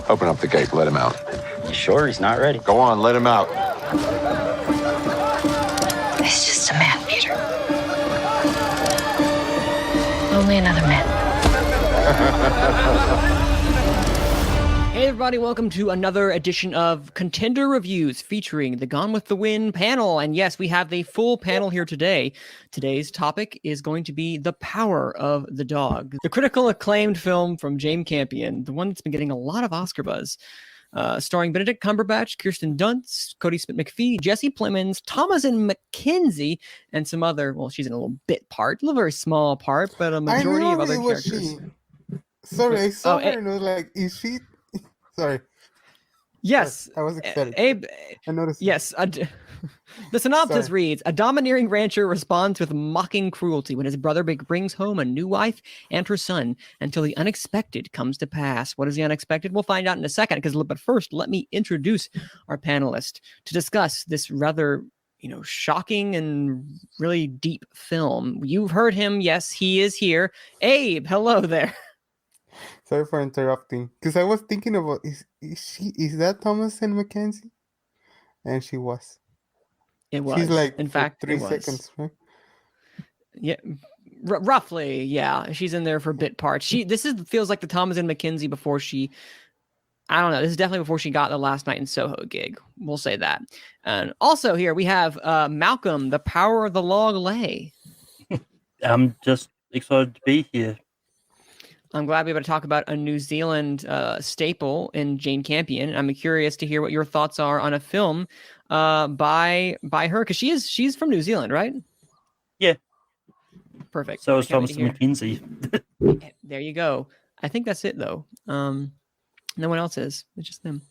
Open up the gate. Let him out. You sure he's not ready? Go on, let him out. He's just a man, Peter. Only another man. Hey everybody, welcome to another edition of Contender Reviews featuring the Gone with the Wind panel. And yes, we have the full panel here today. Today's topic is going to be The Power of the Dog, the critical acclaimed film from Jane Campion, the one that's been getting a lot of Oscar buzz. Starring Benedict Cumberbatch, Kirsten Dunst, Cody Smit-McPhee, Jesse Plemons, Thomasin McKenzie, and some other, well, she's in a little bit part, a little very small part, but a majority of other characters. Sorry, I saw her and I was like, is she... Sorry. Yes. I was excited. Abe, I noticed. Yes. The synopsis reads, a domineering rancher responds with mocking cruelty when his brother brings home a new wife and her son until the unexpected comes to pass. What is the unexpected? We'll find out in a second. But first, let me introduce our panelists to discuss this rather, shocking and really deep film. You've heard him. Yes, he is here. Abe, hello there. Sorry for interrupting, because I was thinking about is that Thomasin McKenzie? And she was. It was. She's like, in fact, 3 seconds, right? Yeah, roughly. Yeah, she's in there for bit parts. Feels like the Thomasin McKenzie before she. I don't know. This is definitely before she got the Last Night in Soho gig. We'll say that. And also here we have Malcolm, the Power of the Log Lay. I'm just excited to be here. I'm glad to be able to talk about a New Zealand staple in Jane Campion. I'm curious to hear what your thoughts are on a film by her, because she's from New Zealand, right? Yeah. Perfect. So is Thomasin McKenzie. There you go. I think that's it, though. No one else is. It's just them.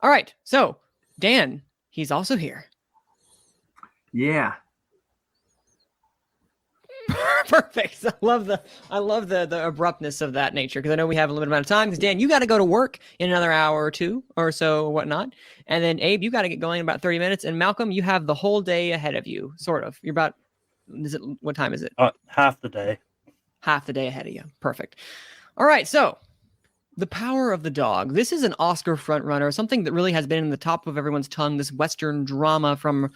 All right. So, Dan, he's also here. Yeah. Perfect. I love the abruptness of that nature, because I know we have a limited amount of time. Because Dan, you got to go to work in another hour or two or so, whatnot. And then Abe, you got to get going in about 30 minutes. And Malcolm, you have the whole day ahead of you, sort of. You're about. What time is it? Half the day. Half the day ahead of you. Perfect. All right. So, The Power of the Dog. This is an Oscar frontrunner, something that really has been in the top of everyone's tongue. This Western drama from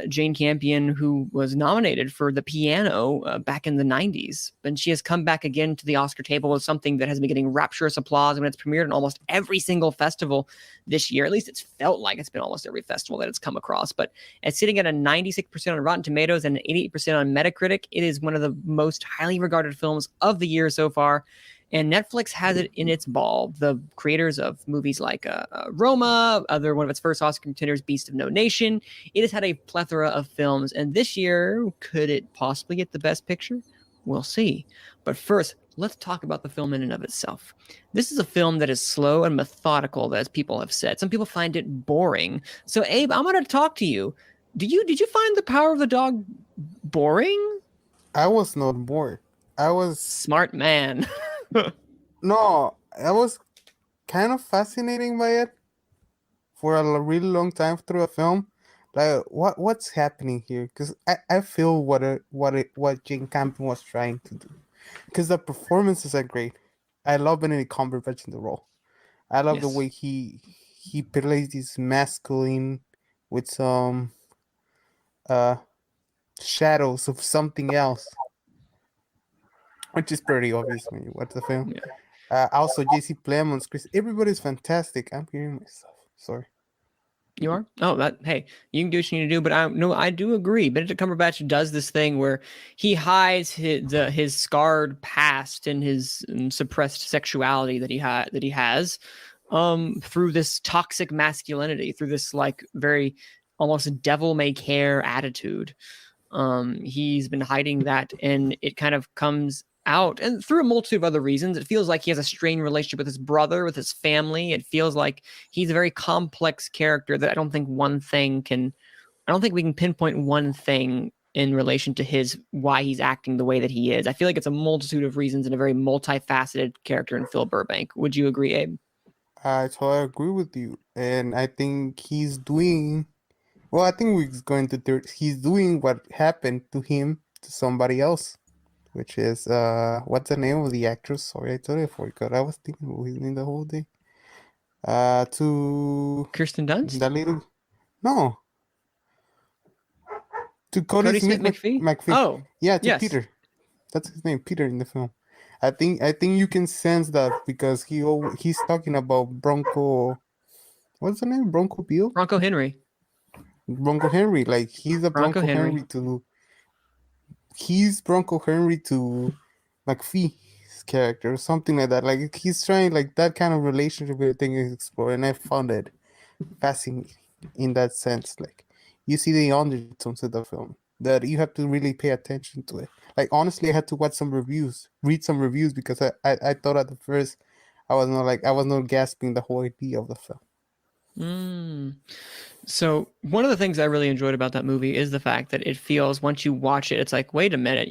Jane Campion, who was nominated for The Piano back in the 90s. And she has come back again to the Oscar table with something that has been getting rapturous applause. I mean, it's premiered in almost every single festival this year. At least it's felt like it's been almost every festival that it's come across. But it's sitting at a 96% on Rotten Tomatoes and an 88% on Metacritic. It is one of the most highly regarded films of the year so far. And Netflix has it in its ball. The creators of movies like Roma, one of its first Oscar contenders, Beast of No Nation. It has had a plethora of films. And this year, could it possibly get the Best Picture? We'll see. But first, let's talk about the film in and of itself. This is a film that is slow and methodical, as people have said. Some people find it boring. So, Abe, I'm going to talk to you. Did you find The Power of the Dog boring? I was not bored. I was... Smart man. No, I was kind of fascinating by it for a really long time through a film. Like, what's happening here? Because I feel what Jane Campion was trying to do. Because the performances are great. I love Benedict Cumberbatch in the role. I love the way he plays this masculine with some shadows of something else. Which is pretty obvious when you watch the film. Yeah. Also, Jesse Plemons, Chris, everybody's fantastic. I'm hearing myself. Sorry. You are? Oh, hey, you can do what you need to do, but I do agree. Benedict Cumberbatch does this thing where he hides his scarred past and his suppressed sexuality that he has through this toxic masculinity, through this like very almost devil-may-care attitude. He's been hiding that, and it kind of comes out, and through a multitude of other reasons. It feels like he has a strained relationship with his brother, with his family. It feels like he's a very complex character that I don't think we can pinpoint one thing in relation to why he's acting the way that he is. I feel like it's a multitude of reasons and a very multifaceted character in Phil Burbank. Would you agree, Abe? I totally agree with you. And I think he's doing what happened to him to somebody else. Which is, what's the name of the actress? Sorry, I totally forgot. I was thinking about his name the whole day. To Kirsten Dunst? the little no, to Cody Cody Smith Smit-McPhee? McPhee. Oh, Yeah, to yes. Peter. That's his name, Peter, in the film. I think you can sense that because he's talking about Bronco. What's the name? Bronco Bill? Bronco Henry. Bronco Henry. Like he's a Bronco Henry. He's Bronco Henry to McPhee's character or something like that. Like he's trying like that kind of relationship thing is explored, and I found it fascinating in that sense. Like you see the undertones of the film that you have to really pay attention to it. Like honestly, I had to read some reviews because I thought at the first I was not grasping the whole idea of the film. So one of the things I really enjoyed about that movie is the fact that it feels once you watch it, it's like, wait a minute,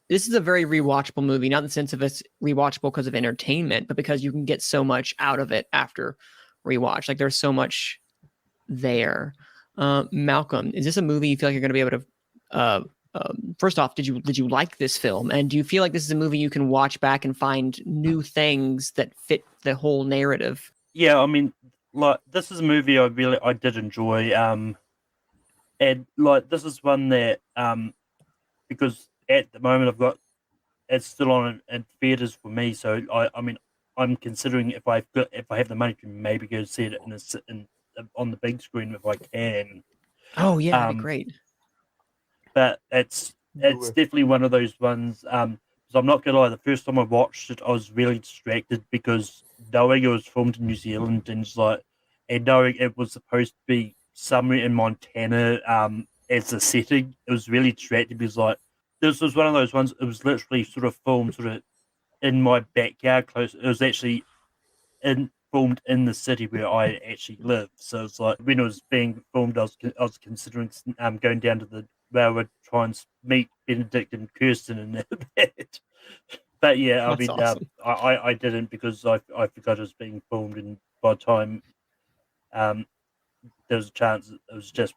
this is a very rewatchable movie, not in the sense of it's rewatchable because of entertainment, but because you can get so much out of it after rewatch. Like there's so much there. Malcolm, is this a movie you feel like you're going to be able to? First off, did you like this film, and do you feel like this is a movie you can watch back and find new things that fit the whole narrative? Yeah, I mean, like this is a movie I did enjoy. And like this is one that because at the moment it's still on in theaters for me. So I mean I'm considering if I have the money to maybe go see it on the big screen if I can. Oh yeah, that'd be great. But it's definitely one of those ones. So I'm not gonna lie, the first time I watched it, I was really distracted because knowing it was filmed in New Zealand and knowing it was supposed to be somewhere in Montana, as a setting, it was really distracting because this was one of those ones. It was literally sort of filmed sort of in my backyard, close. It was actually filmed in the city where I actually live. So it's like when it was being filmed, I was considering going down to the railroad to try and meet Benedict and Kirsten and that. But yeah, That's awesome. I didn't because I forgot it was being filmed, and by the time there was a chance it was just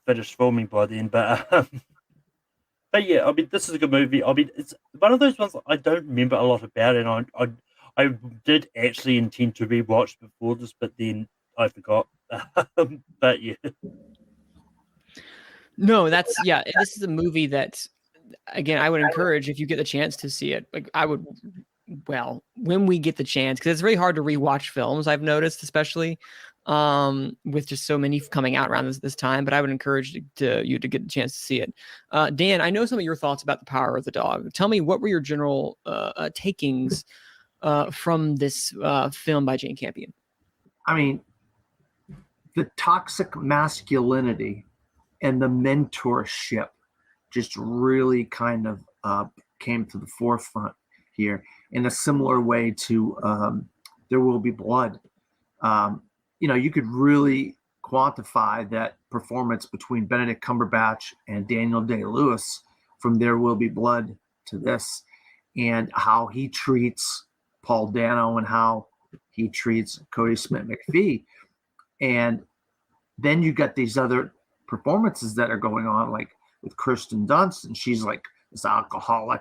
finished filming by then. But yeah, I mean, this is a good movie. I mean, it's one of those ones I don't remember a lot about, and I did actually intend to rewatch before this, but then I forgot. But yeah. No, this is a movie that, again, I would encourage if you get the chance to see it. Like when we get the chance, because it's very hard to rewatch films. I've noticed, especially with just so many coming out around this time. But I would encourage you to get the chance to see it. Dan, I know some of your thoughts about The Power of the Dog. Tell me, what were your general takings from this film by Jane Campion? I mean, the toxic masculinity and the mentorship just really kind of came to the forefront here in a similar way to There Will Be Blood. You could really quantify that performance between Benedict Cumberbatch and Daniel Day-Lewis from There Will Be Blood to this, and how he treats Paul Dano and how he treats Cody Smit-McPhee. And then you got these other performances that are going on, like with Kirsten Dunst, and she's like this alcoholic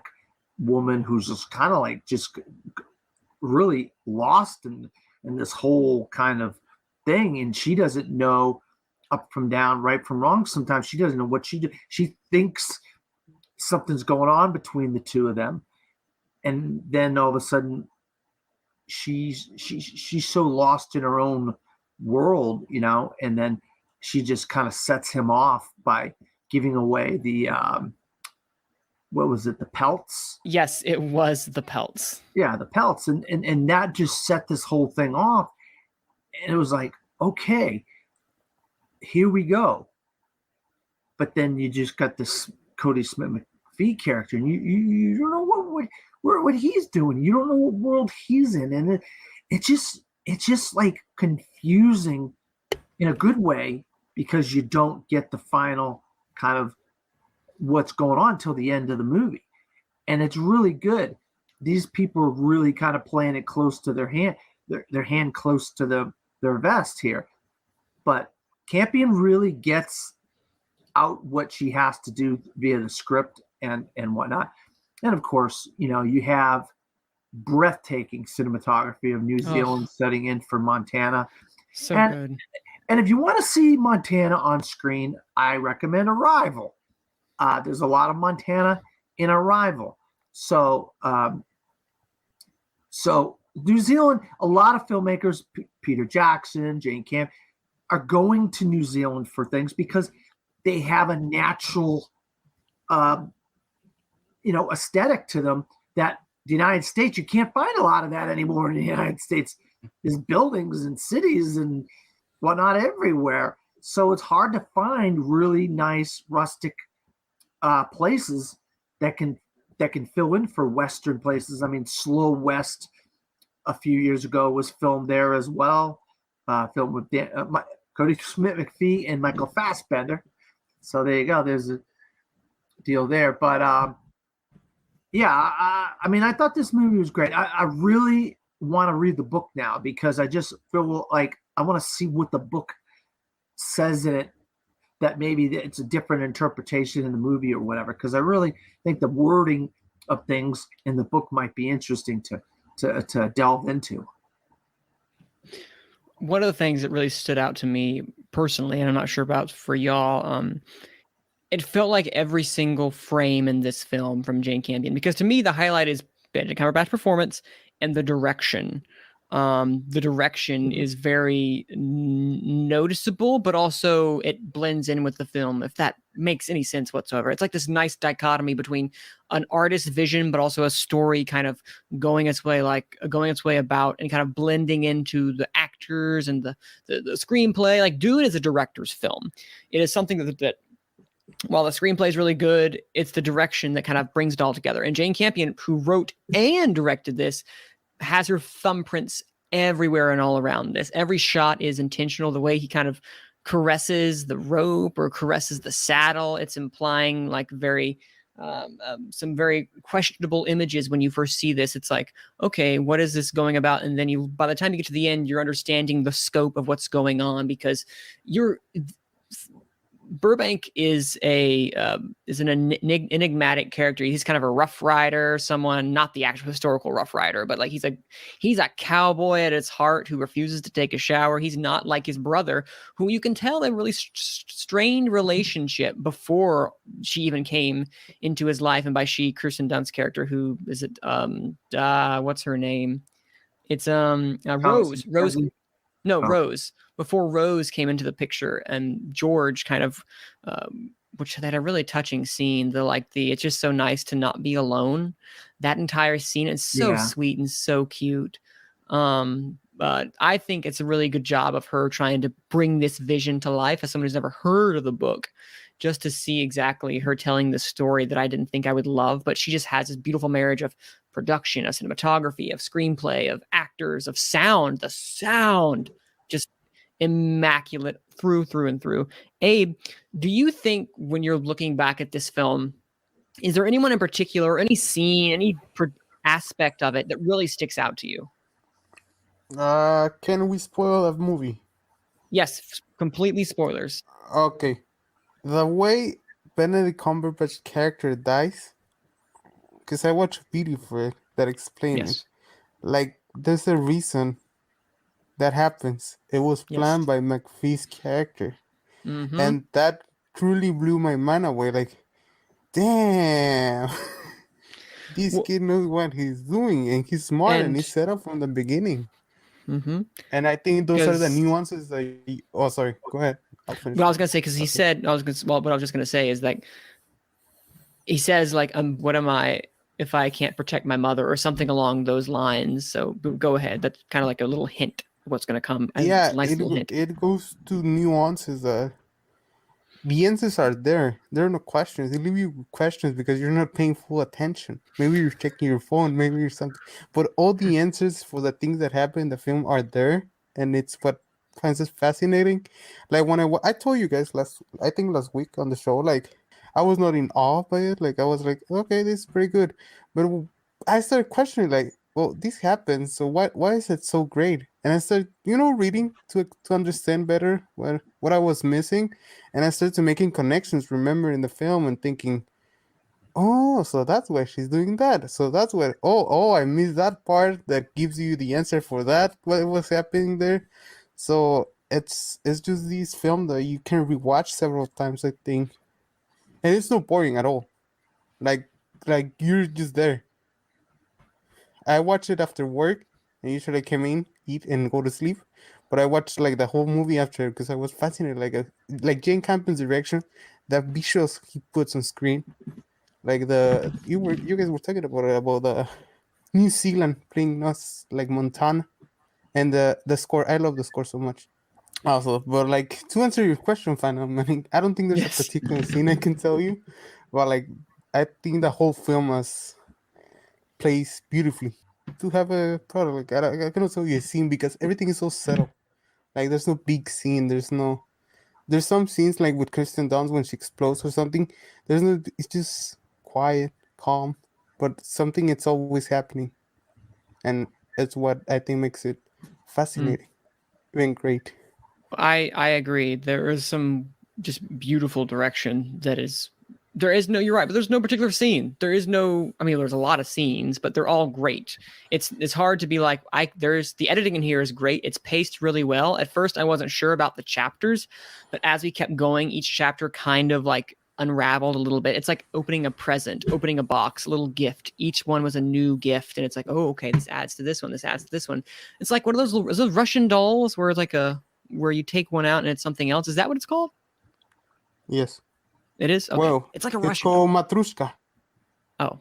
woman who's just kind of like just really lost in this whole kind of thing, and she doesn't know up from down, right from wrong. Sometimes she doesn't know what she do. She thinks something's going on between the two of them, and then all of a sudden she's so lost in her own world, and then she just kind of sets him off by giving away the what was it, the pelts? Yes, it was the pelts. Yeah, the pelts, and that just set this whole thing off, and it was like, okay, here we go. But then you just got this Cody Smit-McPhee character, and you don't know what he's doing. You don't know what world he's in, and it's just like confusing in a good way, because you don't get the final kind of what's going on till the end of the movie. And it's really good. These people are really kind of playing it close to their hand, their hand close to their vest here. But Campion really gets out what she has to do via the script and whatnot. And of course, you have breathtaking cinematography of New Zealand setting in for Montana. So good. And if you want to see Montana on screen, I recommend Arrival. There's a lot of Montana in Arrival. So New Zealand, a lot of filmmakers, Peter Jackson, Jane Campion, are going to New Zealand for things because they have a natural, aesthetic to them that the United States, you can't find a lot of that anymore in the United States. There's buildings and cities and whatnot everywhere. So it's hard to find really nice rustic places that can fill in for Western places. I mean, Slow West a few years ago was filmed there as well. Filmed with Cody Smit-McPhee and Michael Fassbender. So there you go. There's a deal there. But I thought this movie was great. I really want to read the book now because I just feel like I want to see what the book says in it, that maybe it's a different interpretation in the movie or whatever, because I really think the wording of things in the book might be interesting to delve into. One of the things that really stood out to me personally, and I'm not sure about for y'all, it felt like every single frame in this film from Jane Campion, because to me the highlight is Benedict Cumberbatch's performance and the direction. The direction is very noticeable, but also it blends in with the film, if that makes any sense whatsoever. It's like this nice dichotomy between an artist's vision, but also a story kind of going its way about and kind of blending into the actors and the screenplay. Like Dune is a director's film. It is something that while the screenplay is really good, it's the direction that kind of brings it all together. And Jane Campion, who wrote and directed this, has her thumbprints everywhere and all around this. Every shot is intentional. The way he kind of caresses the rope or caresses the saddle, it's implying like some very questionable images when you first see this. It's like, okay, what is this going about? And then by the time you get to the end, you're understanding the scope of what's going on, because Burbank is an enigmatic character. He's kind of a Rough Rider, someone, not the actual historical Rough Rider, but like he's a cowboy at his heart who refuses to take a shower. He's not like his brother, who you can tell a really strained relationship before she even came into his life. And by she, Kirsten Dunst's character, who is it? What's her name? It's Rose. Rose. Before Rose came into the picture, and George kind of, which had a really touching scene. It's just so nice to not be alone. That entire scene is so sweet and so cute. But I think it's a really good job of her trying to bring this vision to life as someone who's never heard of the book, just to see exactly her telling the story that I didn't think I would love. But she just has this beautiful marriage of production, of cinematography, of screenplay, of actors, of sound. The sound just immaculate through and through. Abe, do you think when you're looking back at this film, is there anyone in particular, any scene, any aspect of it that really sticks out to you? Can we spoil a movie? Yes, completely spoilers. Okay. The way Benedict Cumberbatch's character dies, because I watched a video for it that explains it. Like, there's a reason that happens. It was planned by McPhee's character. Mm-hmm. And that truly blew my mind away. Like, damn. This kid knows what he's doing, and he's smart, and he's set up from the beginning. Mm-hmm. And I think those are the nuances that oh, sorry, go ahead. Well, I was gonna say, because he said, what I was just gonna say is like, he says like, what am I if I can't protect my mother, or something along those lines. So go ahead. That's kind of like a little hint of what's gonna come. Yeah, nice little hint. It goes to nuances that the answers are there. There are no questions. They leave you with questions because you're not paying full attention. Maybe you're checking your phone, maybe you're something. But all the answers for the things that happen in the film are there, and it's what finds it fascinating. Like when I told you guys last week on the show, like I was not in awe by it. Like I was like, okay, this is pretty good. But I started questioning, like, well, this happens, so why is it so great? And I started, reading to understand better what I was missing. And I started making connections, remembering the film and thinking, oh, so that's why she's doing that. So that's what. Oh, I missed that part that gives you the answer for that. What was happening there? So it's just this film that you can rewatch several times, I think, and it's not boring at all. Like you're just there. I watch it after work, and usually I come in, eat, and go to sleep. But I watched like the whole movie after because I was fascinated. Like Jane Campion's direction, the visuals he puts on screen. Like you guys were talking about the New Zealand playing us like Montana, and the score. I love the score so much. Also, but like to answer your question, Phantom, I mean, I don't think there's Yes. a particular scene I can tell you, but like I think the whole film plays beautifully. To have a product, like I cannot tell you a scene because everything is so subtle. Like there's no big scene. There's some scenes like with Kirsten Dunst when she explodes or something. There's no. It's just quiet, calm, but something it's always happening, and it's what I think makes it fascinating, even great. I agree. There is some just beautiful direction that is. There is no. You're right, but there's no particular scene. There is no. I mean, there's a lot of scenes, but they're all great. It's hard to be like there's the editing in here is great. It's paced really well. At first, I wasn't sure about the chapters, but as we kept going, each chapter kind of like unraveled a little bit. It's like opening a present, opening a box, a little gift. Each one was a new gift, and it's like, oh, okay, this adds to this one. This adds to this one. It's like one of those Russian dolls where it's like where you take one out and it's something else. Is that what it's called? Yes. It is? Okay. Well, it's like a it's Russian called Matrushka. Oh.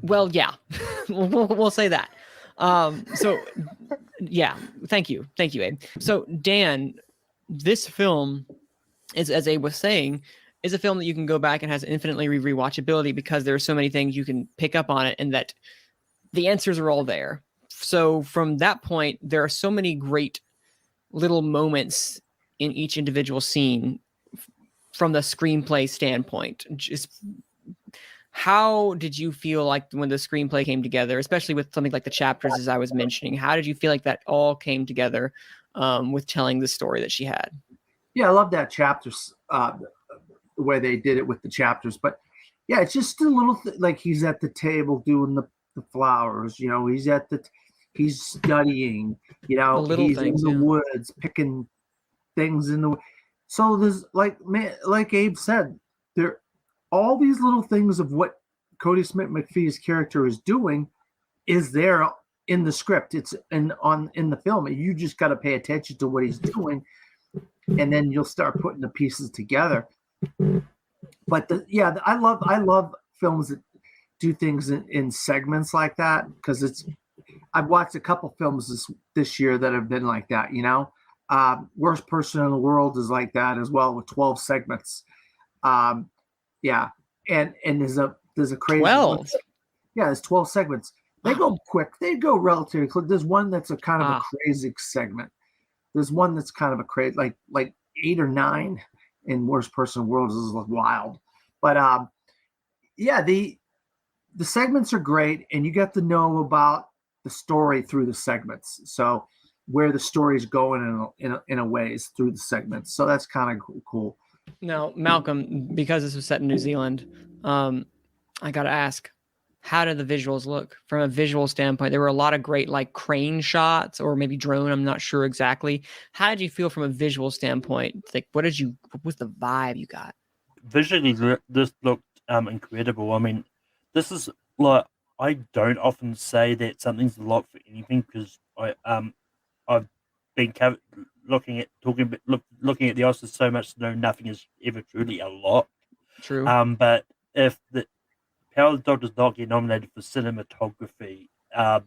Well, yeah. we'll say that. So yeah, thank you, Abe. So Dan, this film is, as Abe was saying, is a film that you can go back and has infinitely rewatchability because there are so many things you can pick up on it and that the answers are all there. So from that point, there are so many great little moments in each individual scene from the screenplay standpoint. Just how did you feel like when the screenplay came together, especially with something like the chapters, as I was mentioning? How did you feel like that all came together with telling the story that she had? Yeah, I love that chapters, the way they did it with the chapters. But yeah, it's just a little like he's at the table doing the flowers. You know, he's studying. You know, he's things, in the woods picking things in the. So there's like Abe said, there all these little things of what Cody Smit-McPhee's character is doing is there in the script. It's in the film. You just got to pay attention to what he's doing, and then you'll start putting the pieces together. But I love films that do things in segments like that because I've watched a couple films this year that have been like that. You know. Worst Person in the World is like that as well with 12 segments. Yeah, and there's a crazy 12. Yeah, there's 12 segments. They go quick. They go relatively quick. There's one that's a kind of a crazy segment. There's one that's kind of a crazy like 8 or 9 in Worst Person in the World is wild. But yeah, the segments are great, and you get to know about the story through the segments. So where the story's going in a ways through the segments. So that's kind of cool. Now, Malcolm, because this was set in New Zealand, I got to ask, how did the visuals look from a visual standpoint? There were a lot of great like crane shots or maybe drone. I'm not sure exactly. How did you feel from a visual standpoint? Like, what was the vibe you got? Visually, this looked incredible. I mean, this is like, I don't often say that something's a lot for anything because I've been looking at the Oscars so much to know nothing is ever truly a lot. True. But if the Power of the Dog does not get nominated for cinematography, I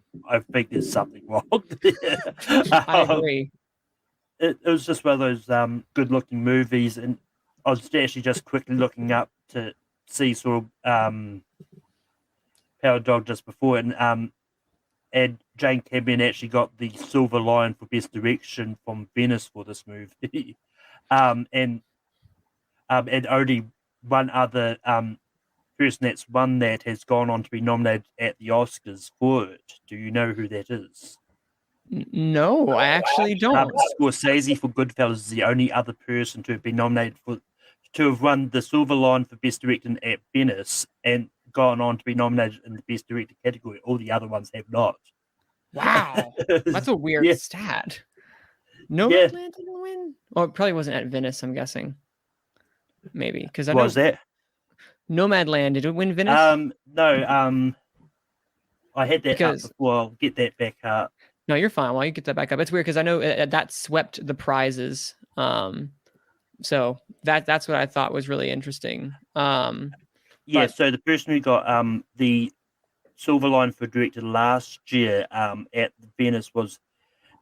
think there's something wrong there. I agree. It was just one of those good-looking movies, and I was actually just quickly looking up to see sort of Power of the Dog just before, and Jane Campion actually got the Silver Lion for Best Direction from Venice for this movie, and only one other person that's won that has gone on to be nominated at the Oscars for it. Do you know who that is? No, I actually don't. Scorsese for Goodfellas is the only other person to have been nominated to have won the Silver Lion for Best Director at Venice and gone on to be nominated in the Best Director category. All the other ones have not. Wow, that's a weird Yeah. stat. Nomadland didn't win. Oh, it probably wasn't at Venice. I'm guessing. Maybe because I know Was that? Nomadland did it win Venice? No. I had that Because- up before. I'll get that back up. No, you're fine. While you get that back up, it's weird because I know that swept the prizes. So that's what I thought was really interesting. Yeah, But- so the person who got the Silver Lion for Director last year at Venice was,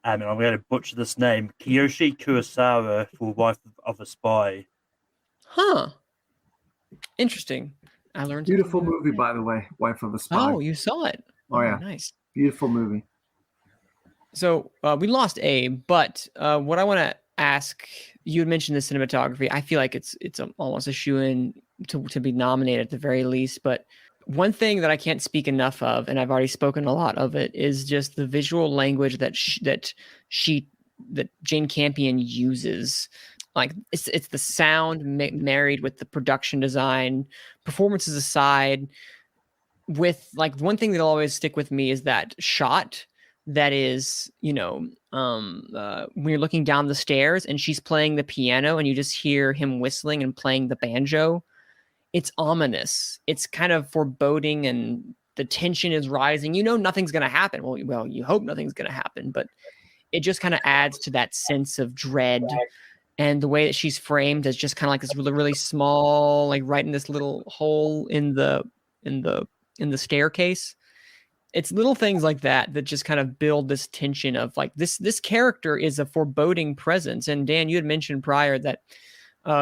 and I'm going to butcher this name, Kiyoshi Kurosawa for Wife of a Spy. Huh. Interesting. I learned Beautiful something new. movie, by the way. Wife of a Spy. Oh, you saw it. Oh, yeah. Nice. Beautiful movie. So we lost Abe, but what I want to ask, you had mentioned the cinematography. I feel like it's almost a shoe-in to be nominated at the very least. But one thing that I can't speak enough of, and I've already spoken a lot of it, is just the visual language that Jane Campion uses. Like it's the sound married with the production design, performances aside. With like one thing that'll always stick with me is that shot that is, when you're looking down the stairs and she's playing the piano and you just hear him whistling and playing the banjo. It's ominous. It's kind of foreboding and the tension is rising. Nothing's going to happen. Well, you hope nothing's going to happen, but it just kind of adds to that sense of dread. And the way that she's framed as just kind of like this really, really small, like right in this little hole in the staircase. It's little things like that just kind of build this tension of like this character is a foreboding presence. And Dan, you had mentioned prior that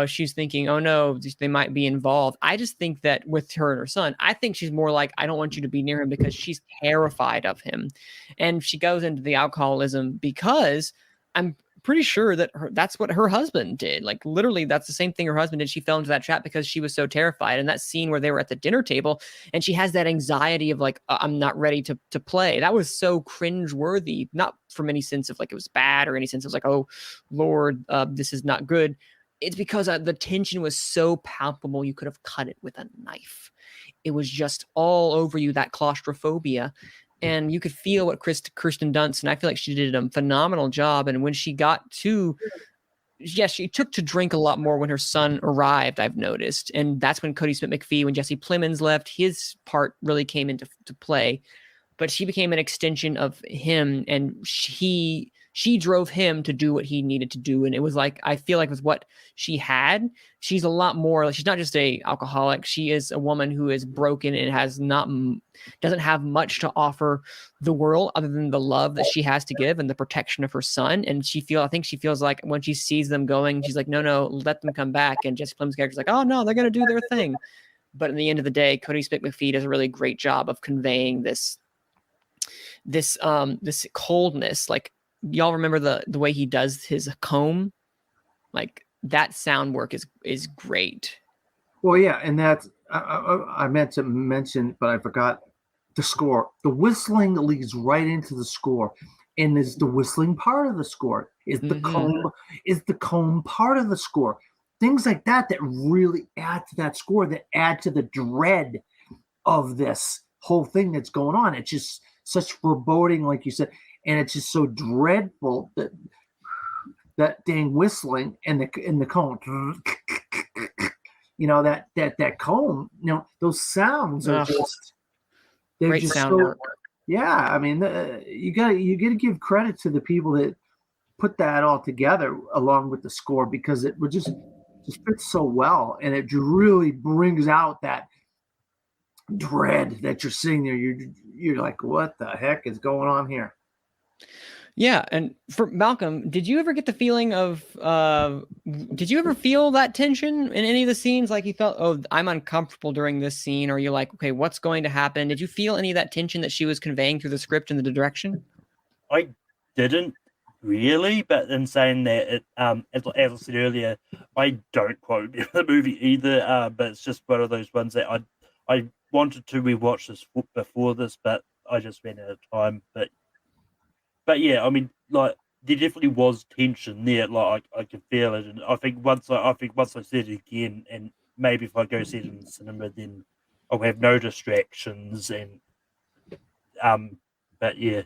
she's thinking, oh no, they might be involved. I just think that with her and her son, I think she's more like, I don't want you to be near him because she's terrified of him. And she goes into the alcoholism because I'm pretty sure that that's what her husband did. Like literally that's the same thing her husband did. She fell into that trap because she was so terrified. And that scene where they were at the dinner table and she has that anxiety of like, I'm not ready to play. That was so cringe worthy, not from any sense of like it was bad or any sense of like, oh Lord, this is not good. It's because the tension was so palpable. You could have cut it with a knife. It was just all over you, that claustrophobia. And you could feel what Kirsten Dunst, and I feel like she did a phenomenal job. And when she got to, she took to drink a lot more when her son arrived, I've noticed. And that's when Cody Smit-McPhee, when Jesse Plemons left, his part really came into play. But she became an extension of him, and she drove him to do what he needed to do. And it was like, I feel like with what she had, she's a lot more, she's not just a alcoholic. She is a woman who is broken and doesn't have much to offer the world other than the love that she has to give and the protection of her son. And I think she feels like when she sees them going, she's like, no, let them come back. And Jesse Plemons' character's like, oh no, they're going to do their thing. But in the end of the day, Cody Smit-McPhee does a really great job of conveying this coldness. Like, y'all remember the way he does his comb? Like that sound work is great. Well, yeah, and that's I meant to mention, but I forgot the score. The whistling leads right into the score, and is the whistling part of the score. Is the comb part of the score? Things like that really add to that score, that add to the dread of this whole thing that's going on. It's just such foreboding, like you said. And it's just so dreadful that dang whistling and the comb, that comb, those sounds are they're great just sound so, work. yeah. I mean, you got to give credit to the people that put that all together along with the score, because it would just fits so well, and it really brings out that dread that you're seeing there. You're like, what the heck is going on here? Yeah, and for Malcolm, did you ever get the feeling of did you ever feel that tension in any of the scenes? Like you felt, oh, I'm uncomfortable during this scene, or you're like, okay, what's going to happen? Did you feel any of that tension that she was conveying through the script and the direction? I didn't really, but in saying that, as I said earlier, I don't quite remember the movie either. But it's just one of those ones that I wanted to rewatch this before this, but I just ran out of time. But yeah, I mean, like there definitely was tension there. Like I could feel it, and I think once I see it again, and maybe if I go see it in the cinema, then I'll have no distractions. And but yeah.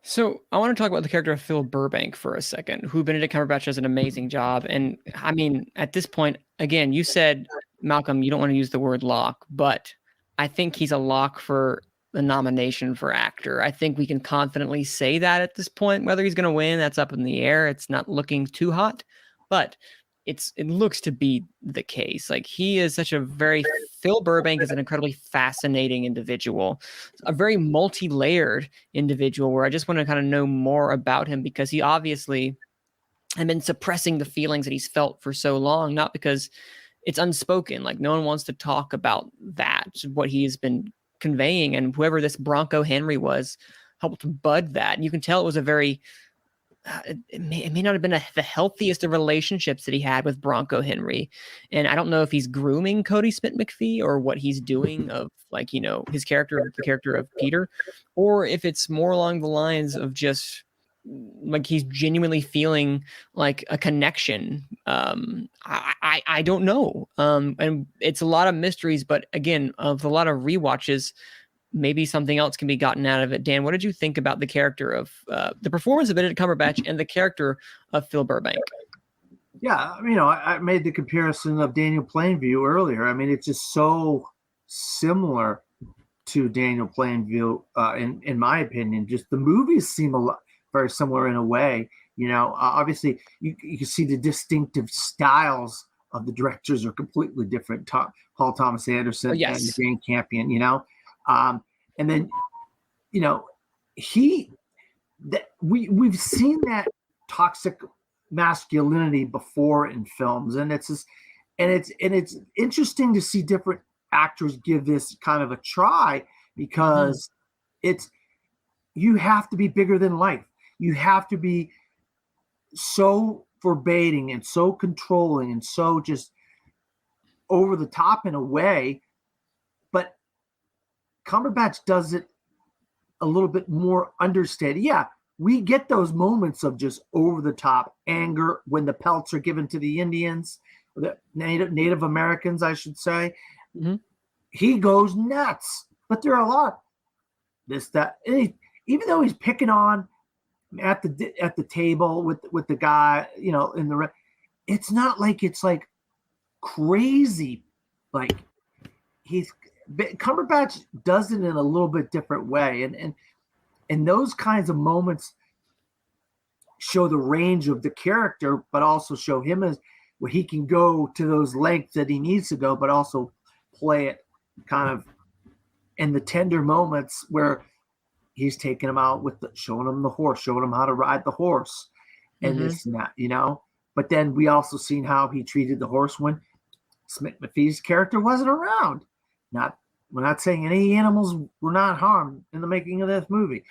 So I want to talk about the character of Phil Burbank for a second, who Benedict Cumberbatch does an amazing job. And I mean, at this point, again, you said, Malcolm, you don't want to use the word lock, but I think he's a lock for the nomination for actor. I think we can confidently say that at this point. Whether he's going to win, that's up in the air. It's not looking too hot, but it looks to be the case. Like, he is such a very Phil Burbank is an incredibly fascinating individual, a very multi-layered individual where I just want to kind of know more about him, because he obviously had been suppressing the feelings that he's felt for so long, not because it's unspoken. Like, no one wants to talk about that, what he's been conveying, and whoever this Bronco Henry was helped bud that. And you can tell it was a very it may not have been the healthiest of relationships that he had with Bronco Henry. And I don't know if he's grooming Cody Smit-McPhee or what he's doing of, like, you know, his character, the character of Peter, or if it's more along the lines of just like he's genuinely feeling like a connection. I don't know. And it's a lot of mysteries, but again, of a lot of rewatches, maybe something else can be gotten out of it. Dan, what did you think about the character of the performance of Benedict Cumberbatch and the character of Phil Burbank? Yeah, you know, I made the comparison of Daniel Plainview earlier. I mean, it's just so similar to Daniel Plainview, in my opinion. Just the movies seem very similar in a way. You know, obviously, you can see the distinctive styles of the directors are completely different. Paul Thomas Anderson and Jane Campion, you know. And then, you know, we've seen that toxic masculinity before in films, and it's interesting to see different actors give this kind of a try, because you have to be bigger than life. You have to be so forbidding and so controlling and so just over the top in a way. But Cumberbatch does it a little bit more understated. Yeah, we get those moments of just over the top anger when the pelts are given to the Indians, the Native Americans, I should say. Mm-hmm. He goes nuts, but there are a lot of this, that, even though he's picking on at the table with the guy, you know, it's not like it's like crazy. Like, Cumberbatch does it in a little bit different way, and those kinds of moments show the range of the character, but also show him as where he can go to those lengths that he needs to go, but also play it kind of in the tender moments where he's taking him out showing him the horse, showing him how to ride the horse, and this and that, you know. But then we also seen how he treated the horse when Smit-McPhee's character wasn't around. We're not saying any animals were not harmed in the making of this movie,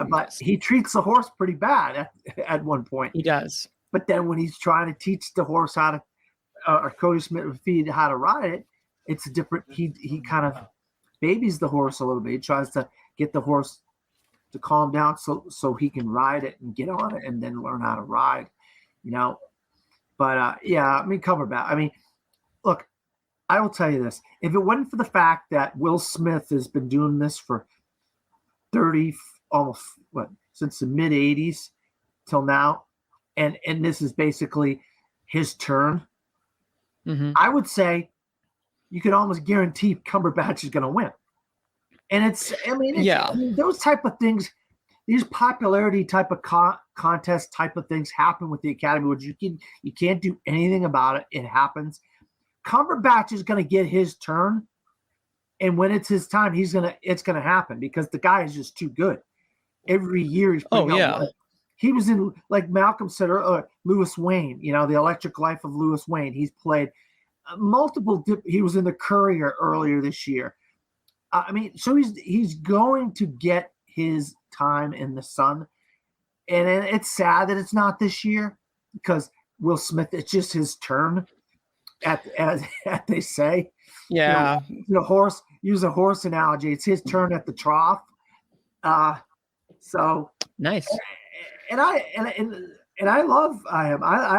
but he treats the horse pretty bad at one point. He does. But then when he's trying to teach the horse how to, or Cody Smit-McPhee how to ride it, it's a different. He kind of babies the horse a little bit. He tries to get the horse to calm down so he can ride it and get on it and then learn how to ride, you know. But yeah, I mean, Cumberbatch. I mean, look, I will tell you this: if it wasn't for the fact that Will Smith has been doing this for 30, almost since the mid '80s till now, and this is basically his turn, I would say you could almost guarantee Cumberbatch is going to win. And I mean, those type of things, these popularity type of contest type of things happen with the Academy, which you can't do anything about it. It happens. Cumberbatch is going to get his turn, and when it's his time, it's gonna happen, because the guy is just too good. Every year he's putting out. He was in, like Malcolm said earlier, Lewis Wayne. You know, The Electric Life of Lewis Wayne. He's played multiple. He was in The Courier earlier this year. I mean, so he's going to get his time in the sun, and it's sad that it's not this year, because Will Smith, it's just his turn, as they say. Yeah, use a horse analogy. It's his turn at the trough. So Nice. And I love I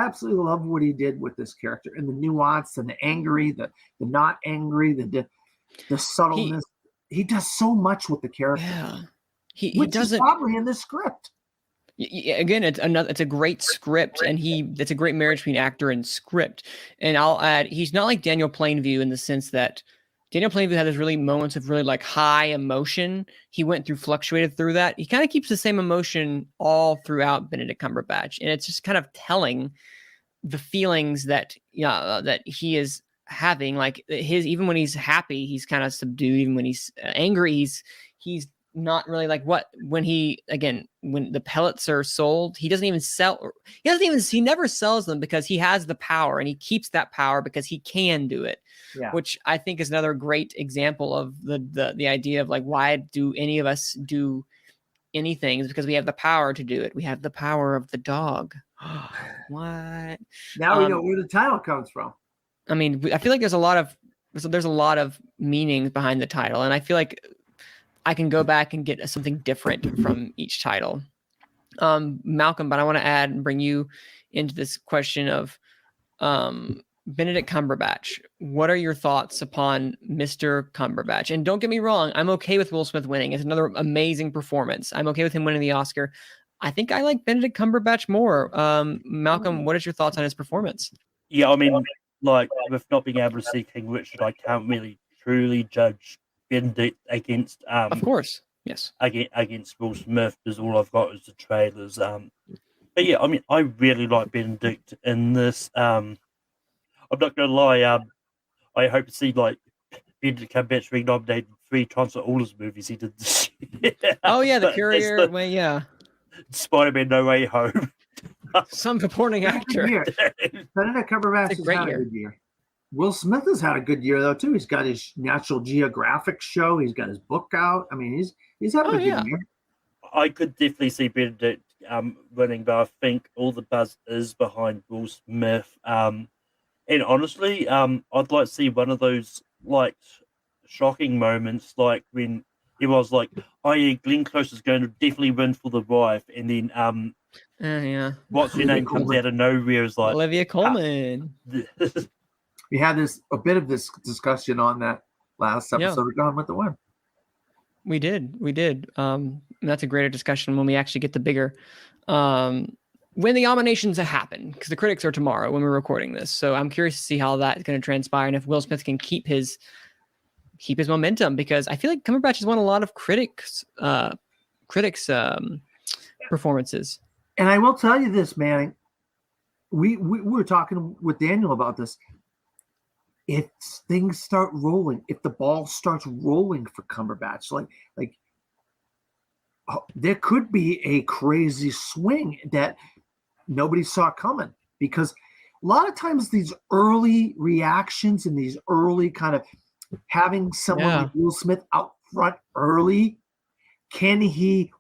absolutely love what he did with this character and the nuance and the angry, the not angry, the subtleness. He does so much with the character. Yeah. He which doesn't is probably in the script. Again, it's a great script, and it's a great marriage between actor and script. And I'll add, he's not like Daniel Plainview in the sense that Daniel Plainview had these really moments of really like high emotion. He fluctuated through that. He kind of keeps the same emotion all throughout Benedict Cumberbatch, and it's just kind of telling the feelings that that he is having. Like even when he's happy, he's kind of subdued. Even when he's angry, he's not really like when the pellets are sold, he never sells them because he has the power, and he keeps that power because he can do it. Yeah. Which I think is another great example of the idea of like, why do any of us do anything? Is because we have the power to do it. We have the power of the dog. What? Now we know where the title comes from. I mean, I feel like there's a lot of meanings behind the title, and I feel like I can go back and get something different from each title. Malcolm, but I want to add and bring you into this question of Benedict Cumberbatch. What are your thoughts upon Mr. Cumberbatch? And don't get me wrong, I'm okay with Will Smith winning. It's another amazing performance. I'm okay with him winning the Oscar. I think I like Benedict Cumberbatch more. Malcolm, what is your thoughts on his performance? Yeah, I mean, like, with not being able to see King Richard, I can't really truly judge Benedict against of course, yes, against Will Smith, because all I've got is the trailers. But yeah, I mean, I really like Benedict in this. I'm not gonna lie. I hope to see like Benedict Cumberbatch re-nominated 3 times for all his movies he did this year. Oh yeah, The Courier. Well, yeah, Spider-Man: No Way Home. Some supporting actor. Benedict Cumberbatch has had a good year. Will Smith has had a good year though too. He's got his National Geographic show. He's got his book out. I mean, he's having a good year. I could definitely see Benedict winning, but I think all the buzz is behind Will Smith. And honestly, I'd like to see one of those like shocking moments, like when it was like, "Oh yeah, Glenn Close is going to definitely win for the wife," and then yeah, what's her name comes out of nowhere is like Olivia Colman. We had a bit of this discussion on that last episode of Gone with the Wind. We did. That's a greater discussion when we actually get the bigger, when the nominations happen, because the critics are tomorrow when we're recording this. So I'm curious to see how that's going to transpire and if Will Smith can keep his momentum, because I feel like Cumberbatch has won a lot of critics performances. And I will tell you this, man. We were talking with Daniel about this. If things start rolling, if the ball starts rolling for Cumberbatch, like there could be a crazy swing that nobody saw coming, because a lot of times these early reactions and these early kind of having someone like Will Smith out front early, can he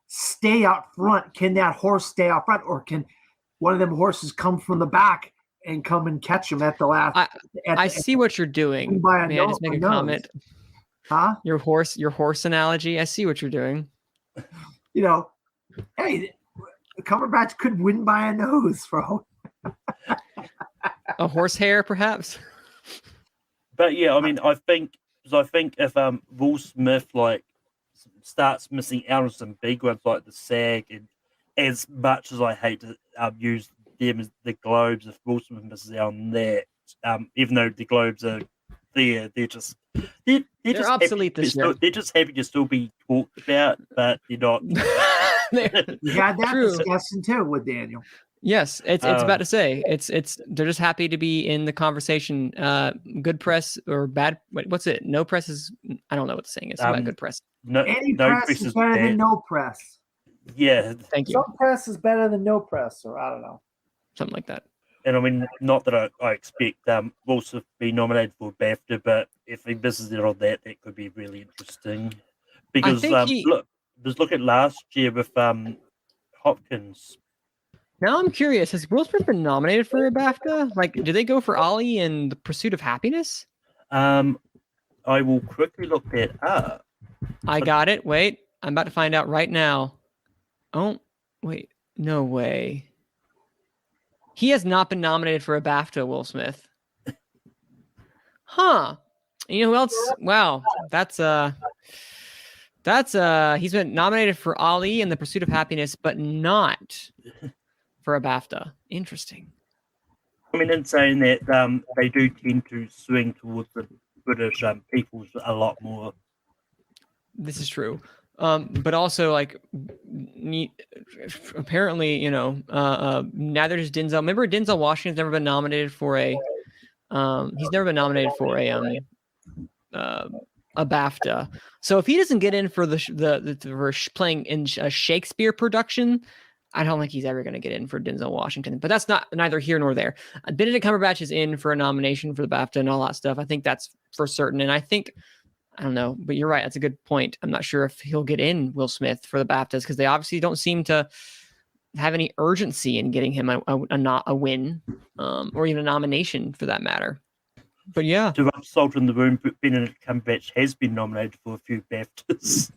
stay out front? Can that horse stay out front, or can one of them horses come from the back and come and catch him at the last? I see what you're doing. May I just make a comment? Huh? Your horse analogy. I see what you're doing. Hey, Cumberbatch could win by a nose, bro. A horsehair, perhaps. But yeah, I mean, I think if Will Smith like starts missing out on some big ones like the SAG, and as much as I hate to use them as the Globes, if Will Smith misses out on that, even though the Globes are there, they're just obsolete this year. They're just happy to still be talked about, but they're not. We had that discussion too with Daniel. Yes, it's about to say it's they're just happy to be in the conversation. Good press or bad? What's it? No press is. I don't know what the saying is about good press. Any press is better than no press. Yeah, thank you. Some press is better than no press, or I don't know, something like that. And I mean, not that I expect Will Smith to be nominated for BAFTA, but if he misses it on that could be really interesting. Because look at last year with Hopkins. Now I'm curious, has Will Smith been nominated for a BAFTA? Like, do they go for Ollie and The Pursuit of Happiness? I will quickly look that up. I got it. Wait, I'm about to find out right now. Oh, wait. No way. He has not been nominated for a BAFTA, Will Smith. Huh. You know who else? Wow. He's been nominated for Ali and The Pursuit of Happiness, but not for a BAFTA. Interesting. I mean, in saying that, they do tend to swing towards the British peoples a lot more. This is true. But also, like, apparently, neither does Denzel. Remember, Denzel Washington's never been nominated for a. He's never been nominated for a BAFTA. So if he doesn't get in for playing in a Shakespeare production, I don't think he's ever going to get in for Denzel Washington. But that's neither here nor there. Benedict Cumberbatch is in for a nomination for the BAFTA and all that stuff. I think that's for certain. And I think, I don't know, but you're right. That's a good point. I'm not sure if he'll get in, Will Smith, for the BAFTAs, because they obviously don't seem to have any urgency in getting him a win, or even a nomination for that matter. But yeah. To rub salt in the wound, Benedict Cumberbatch has been nominated for a few BAFTAs.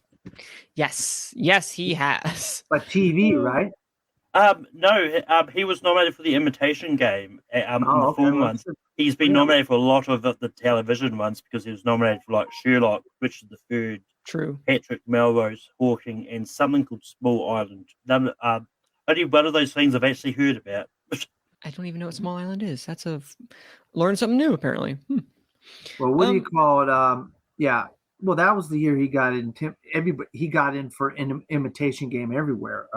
Yes, he has. But TV, right? No, he was nominated for The Imitation Game, the film ones. He's been nominated for a lot of the television ones because he was nominated for like Sherlock, Richard III, True, Patrick Melrose, Hawking, and something called Small Island. Only one of those things I've actually heard about. I don't even know what Small Island is. That's learn something new apparently. Well, what do you call it? Yeah. Well, that was the year he got in. He got in for an Imitation Game everywhere.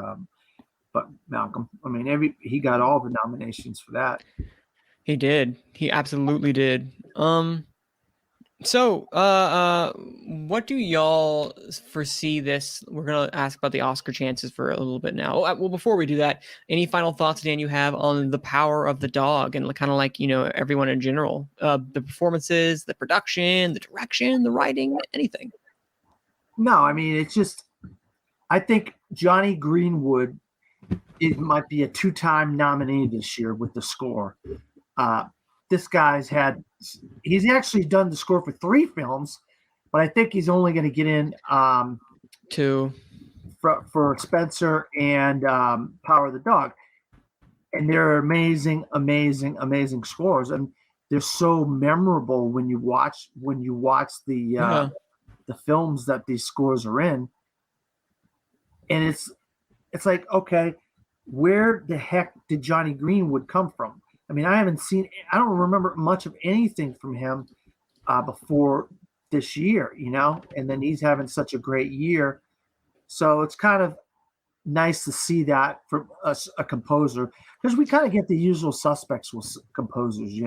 But Malcolm, I mean, he got all the nominations for that. He did. He absolutely did. So, what do y'all foresee this? We're gonna ask about the Oscar chances for a little bit now. Well, before we do that, any final thoughts, Dan, you have on the power of the dog and kind of like, everyone in general, the performances, the production, the direction, the writing, anything? No, I mean, it's just, I think Johnny Greenwood, it might be a 2-time nominee this year with the score. This guy's he's actually done the score for 3 films, but I think he's only going to get in 2 for Spencer and Power of the Dog. And they're amazing, amazing, amazing scores, and they're so memorable when you watch the films that these scores are in. And it's like, okay, where the heck did Johnny Greenwood come from? I mean, I don't remember much of anything from him before this year, and then he's having such a great year. So it's kind of nice to see that from a composer, because we kind of get the usual suspects with composers,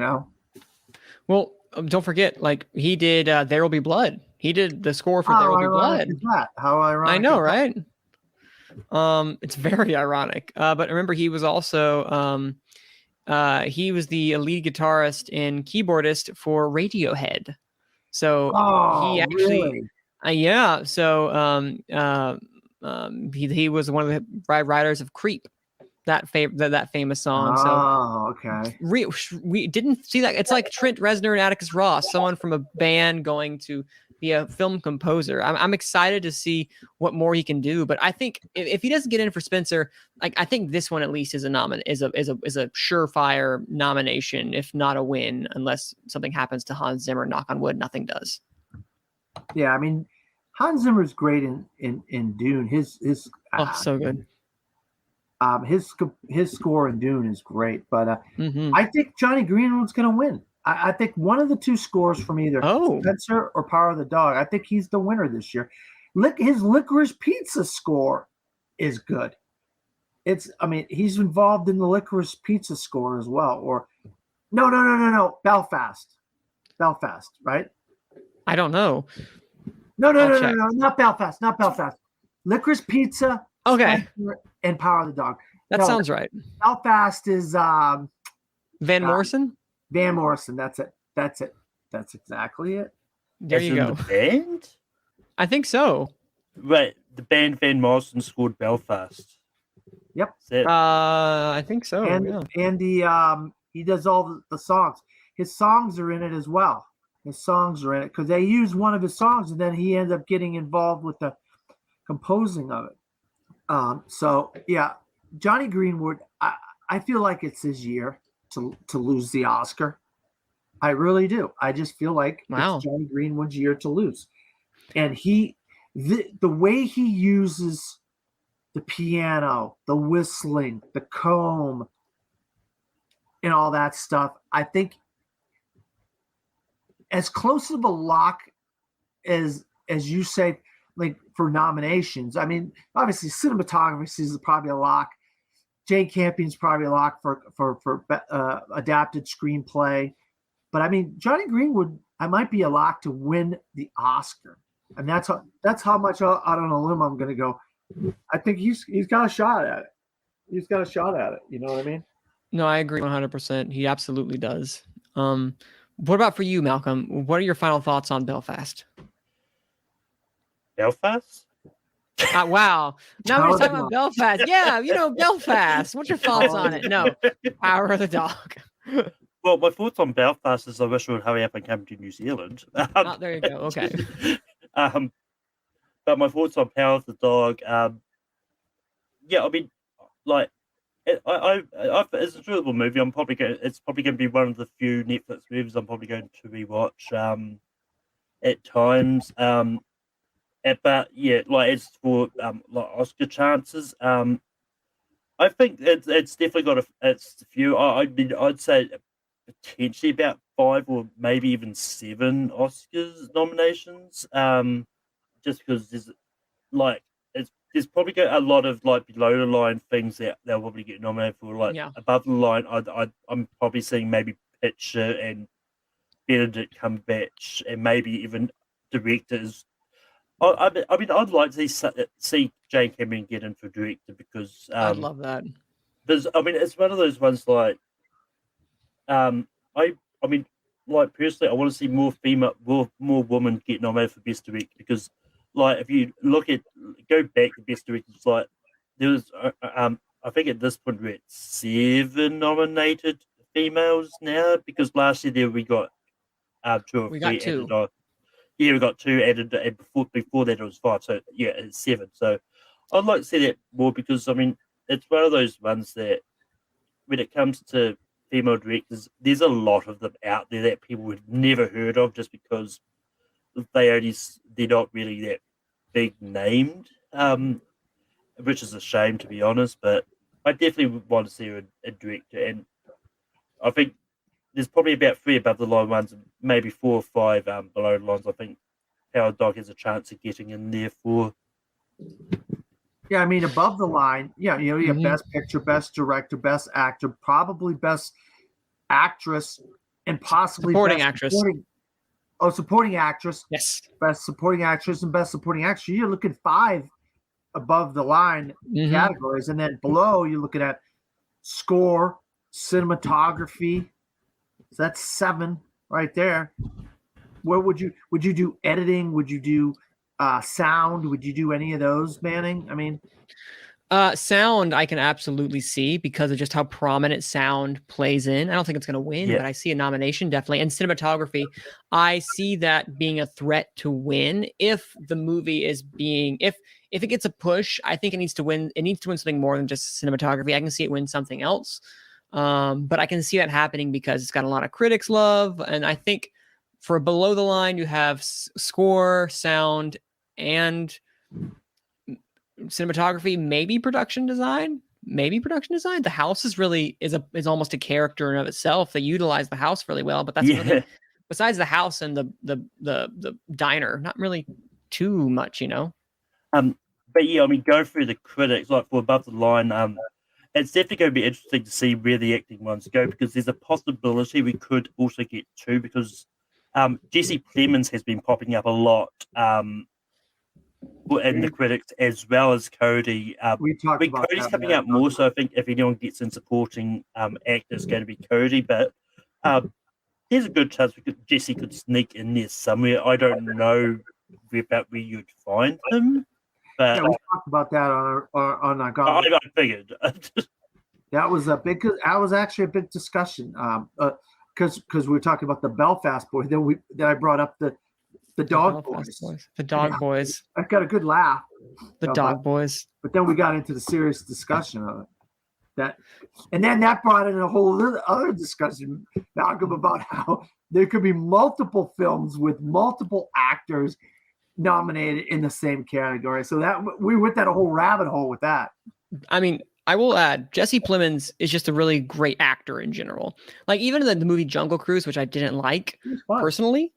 Well, don't forget, like, he did There Will Be Blood. He did the score for There Will Be Blood. How ironic. I know, right? It's very ironic. But remember, he was also he was the lead guitarist and keyboardist for Radiohead. So he actually, really? So he was one of the writers of Creep, that famous song. Okay. We didn't see that. It's like Trent Reznor and Atticus Ross, someone from a band going to be a film composer. I'm excited to see what more he can do. But I think if he doesn't get in for Spencer, like, I think this one at least is a surefire nomination, if not a win, unless something happens to Hans Zimmer. Knock on wood, nothing does. Yeah, I mean, Hans Zimmer's great in Dune. His so good. His score in Dune is great, but Mm-hmm. I think Johnny Greenwood's going to win. I think one of the 2 scores from either Spencer or Power of the Dog, I think he's the winner this year. His Licorice Pizza score is good. He's involved in the Licorice Pizza score as well. Or no, Belfast, right? I don't know. No, not Belfast. Licorice Pizza. Okay. Spencer and Power of the Dog. That sounds right. Belfast is Van Morrison. Van Morrison. That's it. That's exactly it. There you go. The band? I think so. Right. The band Van Morrison scored Belfast. Yep. I think so. And he does all the songs. His songs are in it as well. Because they use one of his songs, and then he ends up getting involved with the composing of it. So yeah, Johnny Greenwood. I feel like it's his year to lose the Oscar. I really do. I just feel like Wow. it's Johnny Greenwood's year to lose, and the way he uses the piano, the whistling, the comb, and all that stuff. I think as close of a lock as you say, like for nominations. I mean, obviously, cinematography is probably a lock. Jane Campion's probably a lock for adapted screenplay. But I mean, Johnny Greenwood, I might be a lock to win the Oscar, and that's how much out on a limb I'm going to go. I think he's got a shot at it. He's got a shot at it. You know what I mean? No, I agree 100%. He absolutely does. What about for you, Malcolm? What are your final thoughts on Belfast? Belfast? Wow. Now we're talking about Belfast. Yeah, Belfast. What's your thoughts on it? No. Power of the Dog. Well, my thoughts on Belfast is I wish it would hurry up and come to New Zealand. There you go. Okay. But my thoughts on Power of the Dog, yeah, I mean, like, it's a enjoyable movie. It's probably going to be one of the few Netflix movies I'm probably going to rewatch at times. But yeah, like it's for like Oscar chances. I think it's definitely got it's a few. I'd say potentially about 5 or maybe even 7 Oscars nominations. Just because there's probably a lot of like below the line things that they'll probably get nominated for. Like above the line, I'm probably seeing maybe Picture and Benedict Cumberbatch and maybe even directors. I mean, I'd like to see Jane Campion get in for director because I'd love that. I mean, it's one of those ones like, I mean, like personally, I want to see more women get nominated for best director because, like, if you go back to best directors, like there was, I think at this point we're at 7 nominated females now because last year we got 2 or 3 added on. Yeah, we got 2 added, and before that it was 5. So yeah, it's 7. So I'd like to see that more because I mean it's one of those ones that when it comes to female directors, there's a lot of them out there that people would never heard of just because they're not really that big named, which is a shame to be honest. But I definitely would want to see a director, and I think there's probably about 3 above the line ones, and maybe 4 or 5 below the lines. I think Power of the Dog has a chance of getting in there for. Yeah, I mean above the line, you have best picture, best director, best actor, probably best actress, and possibly supporting best actress. Supporting actress. Yes. Best supporting actress and best supporting actress. You're looking 5 above the line categories, and then below you're looking at score, cinematography. So that's 7 right there. Where would you do editing? Would you do sound? Would you do any of those, Manning? I mean, sound I can absolutely see because of just how prominent sound plays in. I don't think it's going to win, but I see a nomination definitely. And cinematography, I see that being a threat to win if the movie is being if it gets a push. I think it needs to win. It needs to win something more than just cinematography. I can see it win something else. But I can see that happening because it's got a lot of critics love. And I think for below the line, you have score, sound, and cinematography, maybe production design. The house is almost a character in of itself. They utilize the house really well, but that's really, besides the house and the diner, not really too much, But yeah, I mean, go through the critics, like for above the line, it's definitely going to be interesting to see where the acting ones go because there's a possibility we could also get 2 because Jesse Plemons has been popping up a lot in the critics as well as Cody. We talked about Cody's coming up more, so I think if anyone gets in supporting actor, it's going to be Cody. But there's a good chance Jesse could sneak in there somewhere. I don't know about where you'd find him. But yeah, we talked about that on our I figured. That was actually a big discussion because we were talking about the Belfast boy. Then I brought up the dog boys. The dog boys. I got a good laugh. The Dog Boys. But then we got into the serious discussion of it. And then that brought in a whole other discussion, Malcolm, about how there could be multiple films with multiple actors nominated in the same category. So that we went down a whole rabbit hole with that. I mean, I will add, Jesse Plemons is just a really great actor in general. Like even in the movie Jungle Cruise, which I didn't like personally,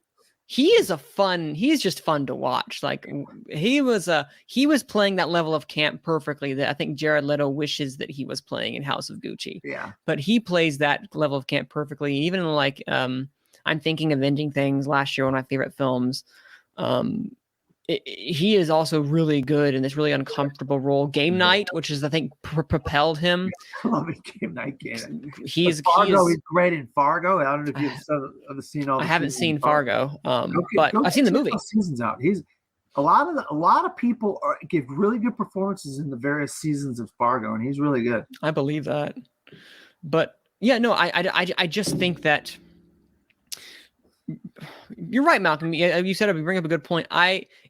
he's just fun to watch. Like he was playing that level of camp perfectly that I think Jared Leto wishes that he was playing in House of Gucci. Yeah. But he plays that level of camp perfectly. Even in like I'm Thinking of Ending Things last year, one of my favorite films. He is also really good in this really uncomfortable role. Game Night, which is I think propelled him. I love it. Game Night. He's great in Fargo. I don't know if you've seen all. I haven't seen Fargo, but I've seen the movie. Seasons out. A lot of people give really good performances in the various seasons of Fargo, and he's really good. I believe that, but yeah, no, I just think that. You're right, Malcolm. You said you bring up a good point.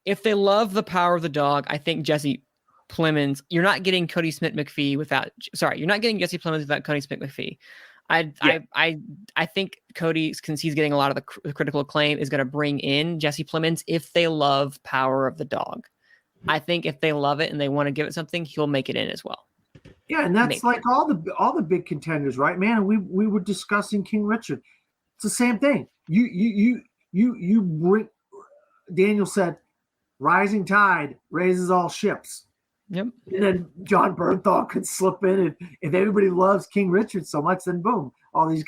If they love The Power of the Dog, I think Jesse Plemons. You're not getting Cody Smit-McPhee without. Sorry, you're not getting Jesse Plemons without Cody Smit-McPhee. I think Cody, since he's getting a lot of the critical acclaim, is going to bring in Jesse Plemons if they love Power of the Dog. I think if they love it and they want to give it something, he'll make it in as well. Yeah, and that's like all the big contenders, right, man? We were discussing King Richard. It's the same thing. You bring. Daniel said, "Rising tide raises all ships." Yep. And then John Bernthal could slip in, and if everybody loves King Richard so much, then boom, all these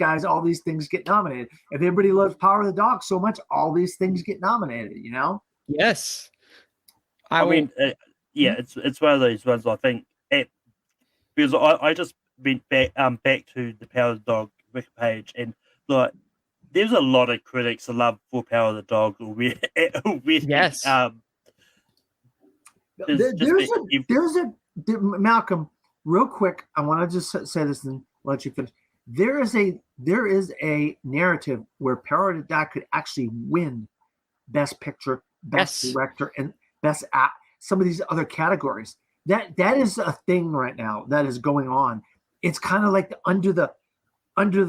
things get nominated. If everybody loves Power of the Dog so much, all these things get nominated. You know? Yes. It's one of those ones. I think because I just went back to the Power of the Dog wiki page, and like there's a lot of critics that love for Power of the Dog already. Yes. There's a Malcolm, real quick. I want to just say this and let you finish. There is a narrative where Power of the Dog could actually win Best Picture, Best Director, and Best Act. Some of these other categories. That is a thing right now that is going on. It's kind of like under the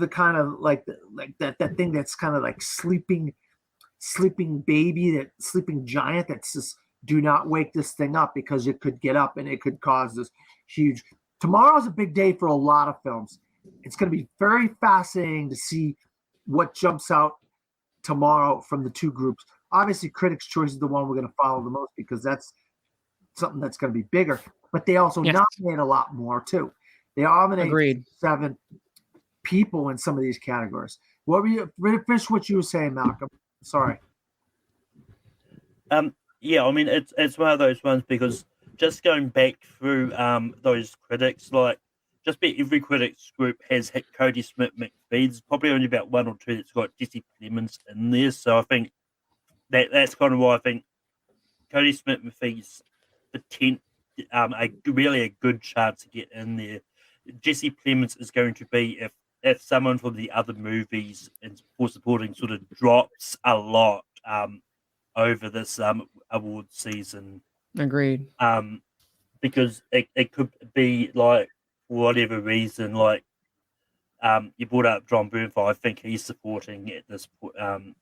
kind of like that thing that's kind of like sleeping baby, that sleeping giant that's just, do not wake this thing up because it could get up and it could cause this huge. Tomorrow's a big day for a lot of films. It's going to be very fascinating to see what jumps out tomorrow from the two groups. Obviously, Critics' Choice is the one we're going to follow the most because that's something that's going to be bigger. But they also nominate a lot more too. They nominate 7 people in some of these categories. What were you finish what you were saying, Malcolm? Sorry. Yeah, I mean it's one of those ones because just going back through those critics, like just about every critics group has hit Cody Smit-McPhee. There's probably only about 1 or 2 that's got Jesse Plemons in there. So I think that's kind of why I think Cody Smit-McPhee's really a good chance to get in there. Jesse Plemons is going to be if someone from the other movies for supporting sort of drops a lot over this award season. Agreed. Because it could be like for whatever reason, like you brought up John Bernthal. I think he's supporting at this point.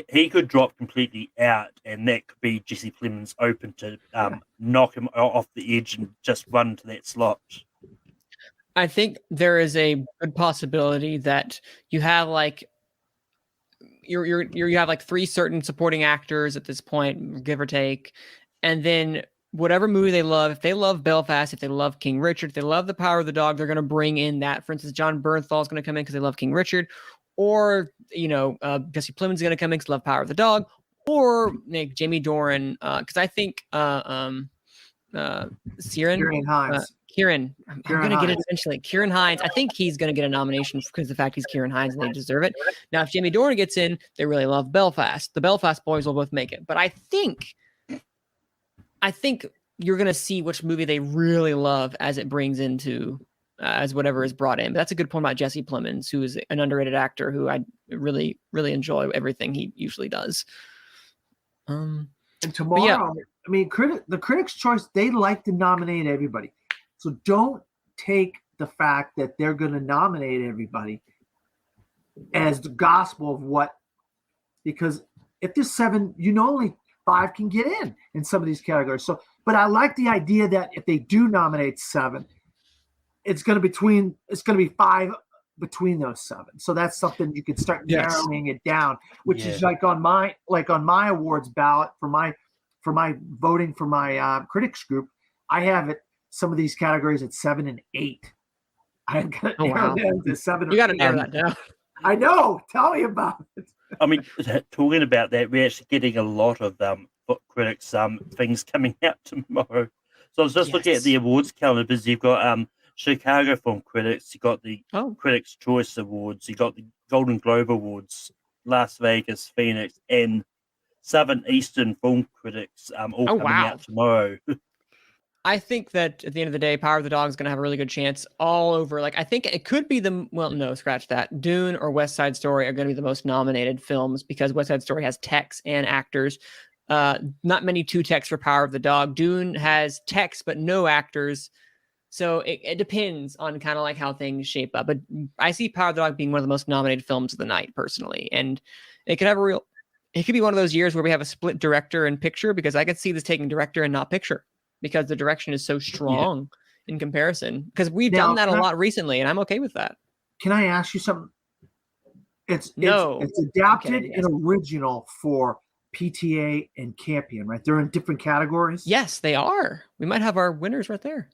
He could drop completely out, and that could be Jesse Plemons open to knock him off the edge and just run to that slot. I think there is a good possibility that you have like you have like 3 certain supporting actors at this point, give or take, and then whatever movie they love, if they love Belfast, if they love King Richard, if they love The Power of the Dog, they're going to bring in that. For instance, John Bernthal is going to come in because they love King Richard, or Jesse Plemons is going to come in because they love Power of the Dog, or Jamie Dornan, because I think Kieran, I'm going to get it eventually. Kieran Hines, I think he's going to get a nomination because of the fact he's Kieran Hines and they deserve it. Now, if Jamie Dornan gets in, they really love Belfast. The Belfast boys will both make it. But I think you're going to see which movie they really love as it brings into, as whatever is brought in. But that's a good point about Jesse Plemons, who is an underrated actor who I really, really enjoy everything he usually does. And tomorrow, I mean, the Critics' Choice, they like to nominate everybody. So don't take the fact that they're going to nominate everybody as the gospel of what, because if there's 7, only 5 can get in some of these categories. So, but I like the idea that if they do nominate 7, it's going to be 5 between those 7. So that's something you could start narrowing it down, which is like on my awards ballot for my voting for my critics group. I have it some of these categories at 7 and 8. I've got to narrow down to 7. You got to narrow that down. I know. Tell me about it. I mean, talking about that, we're actually getting a lot of book critics things coming out tomorrow. So I was just looking at the awards calendar because you've got Chicago Film Critics, you got the Critics' Choice Awards, you got the Golden Globe Awards, Las Vegas, Phoenix, and Southern Eastern Film Critics all coming out tomorrow. I think that at the end of the day, Power of the Dog is going to have a really good chance all over. Like, I think it could be scratch that. Dune or West Side Story are going to be the most nominated films because West Side Story has text and actors. Not many 2 texts for Power of the Dog. Dune has text but no actors. So it depends on kind of like how things shape up. But I see Power of the Dog being one of the most nominated films of the night, personally. And it could be one of those years where we have a split director and picture, because I could see this taking director and not picture, because the direction is so strong in comparison. Because we've done that a lot recently, and I'm okay with that. Can I ask you something? It's adapted and original for PTA and Campion, right? They're in different categories. Yes, they are. We might have our winners right there.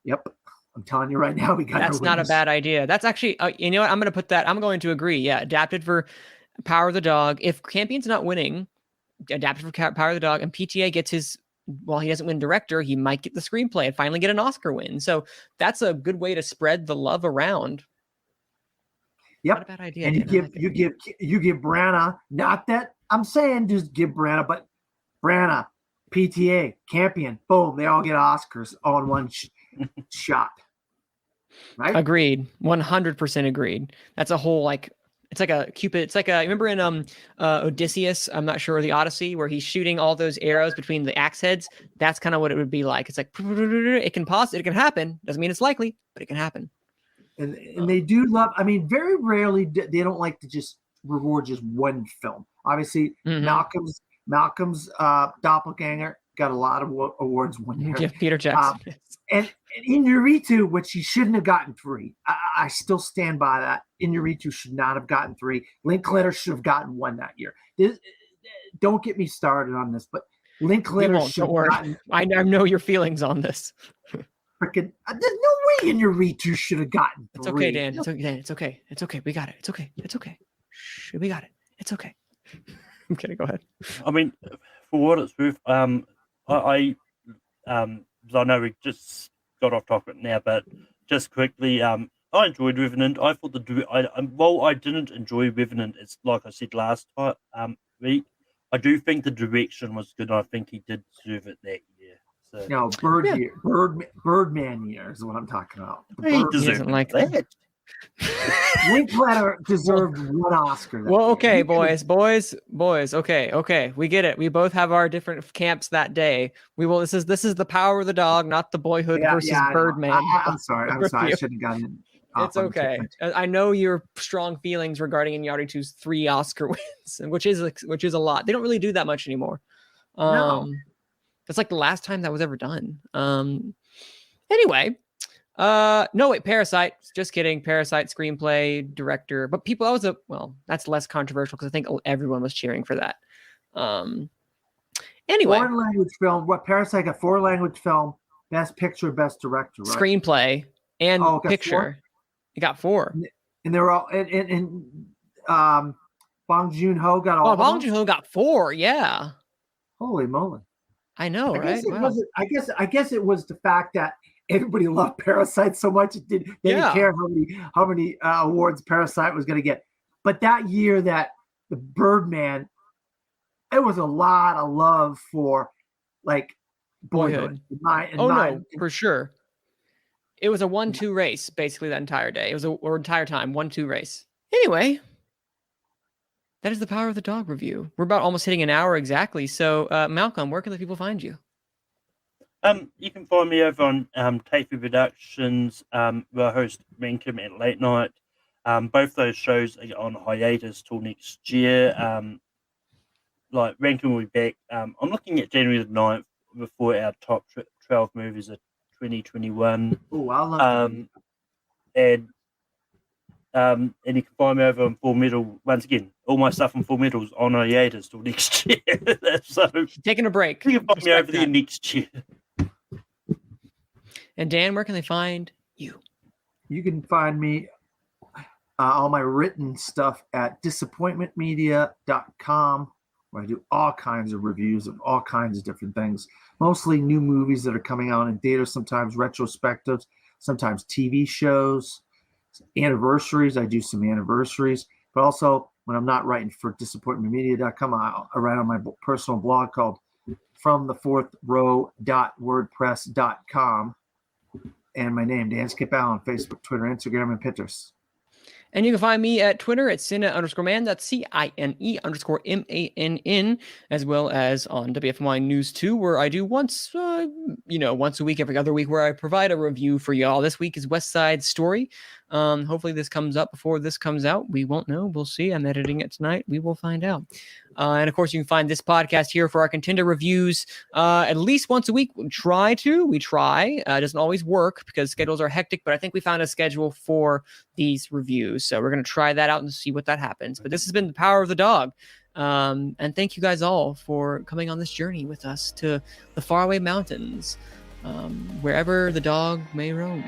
Yep. I'm telling you right now, we got. That's not a bad idea. That's actually, you know what? I'm going to put that. I'm going to agree. Yeah, adapted for Power of the Dog. If Campion's not winning, adapted for Power of the Dog, and PTA gets his. Well, he doesn't win director, he might get the screenplay and finally get an Oscar win. So that's a good way to spread the love around. Yep. Not a bad idea. And you give Branagh, not that I'm saying just give Branagh, but Branagh, PTA, Campion, boom, they all get Oscars all in one shot. Right? Agreed. 100% agreed. That's a whole it's like a Cupid. It's like remember in Odysseus, I'm not sure, the Odyssey, where he's shooting all those arrows between the axe heads. That's kind of what it would be like. It's like it can happen. Doesn't mean it's likely, but it can happen. And they do love. I mean, very rarely they don't like to just reward just one film. Obviously, Malcolm's Doppelganger got a lot of awards one year. Yeah, Peter Jackson. And Inarritu, which he shouldn't have gotten 3. I still stand by that. Inarritu should not have gotten 3. Linklater should have gotten 1 that year. Don't get me started on this, but Linklater should have gotten. I know your feelings on this. Freaking, there's no way Inarritu should have gotten 3. It's okay, Dan. It's okay, Dan. It's okay. It's okay. We got it. It's okay. It's okay. Shh, we got it. It's okay. I'm kidding. Go ahead. I mean, for what it's worth, I know we just got off topic now, but just quickly, I enjoyed Revenant. I thought I didn't enjoy Revenant, it's like I said last week, I do think the direction was good. I think he did deserve it that year. So. No, Birdman year is what I'm talking about. He doesn't like that. Linklater deserved 1 Oscar. Well, okay, boys. Okay, we get it. We both have our different camps that day. We will. This is the Power of the Dog, not the Boyhood versus Birdman. I'm sorry. I shouldn't have gotten. It's okay. I know your strong feelings regarding Iñárritu's 3 Oscar wins, which is a lot. They don't really do that much anymore. No. It's like the last time that was ever done. Anyway. No, wait, Parasite. Just kidding. Parasite, screenplay, director. But that's less controversial because I think everyone was cheering for that. Anyway. 4-language film. Parasite got 4-language film, best picture, best director, right? Screenplay and picture. 4? It got 4. And they were all and Bong Joon-ho got all. Oh, Bong Joon-ho got 4, yeah. Holy moly. I know, right? I guess it was the fact that everybody loved Parasite so much they didn't care how many awards Parasite was going to get. But that year that the Birdman, it was a lot of love for like Boyhood. For sure. It was a 1-2 race basically that entire day. It was or entire time 1-2 race. Anyway, that is the Power of the Dog review. We're about almost hitting an hour exactly. So Malcolm, where can the people find you? You can find me over on Taffy Productions, where I host Rankin at Late Night. Both those shows are on hiatus till next year. Like Rankin will be back. I'm looking at January the 9th before our top 12 movies of 2021. Oh, I love and you can find me over on Full Metal. Once again, all my stuff on Full Metal's on hiatus till next year. So taking a break. You can find me over there that. next year. And Dan, where can they find you? You can find me all my written stuff at disappointmentmedia.com, where I do all kinds of reviews of all kinds of different things, mostly new movies that are coming out in theaters, sometimes retrospectives, sometimes TV shows, anniversaries. I do some anniversaries, but also when I'm not writing for disappointmentmedia.com, I write on my personal blog called fromthefourthrow.wordpress.com. And my name, Dan Skip-Al, on Facebook, Twitter, Instagram, and Pinterest. And you can find me at Twitter at Cine_man. That's CINE_MANN, as well as on WFMY News 2, where I do once a week, every other week, where I provide a review for y'all. This week is West Side Story. Hopefully this comes up before this comes out. We won't know. We'll see. I'm editing it tonight. We will find out. And of course, you can find this podcast here for our Contender reviews at least once a week. We try. It doesn't always work because schedules are hectic, but I think we found a schedule for these reviews. So we're going to try that out and see what that happens. But this has been The Power of the Dog. And thank you guys all for coming on this journey with us to the faraway mountains, wherever the dog may roam.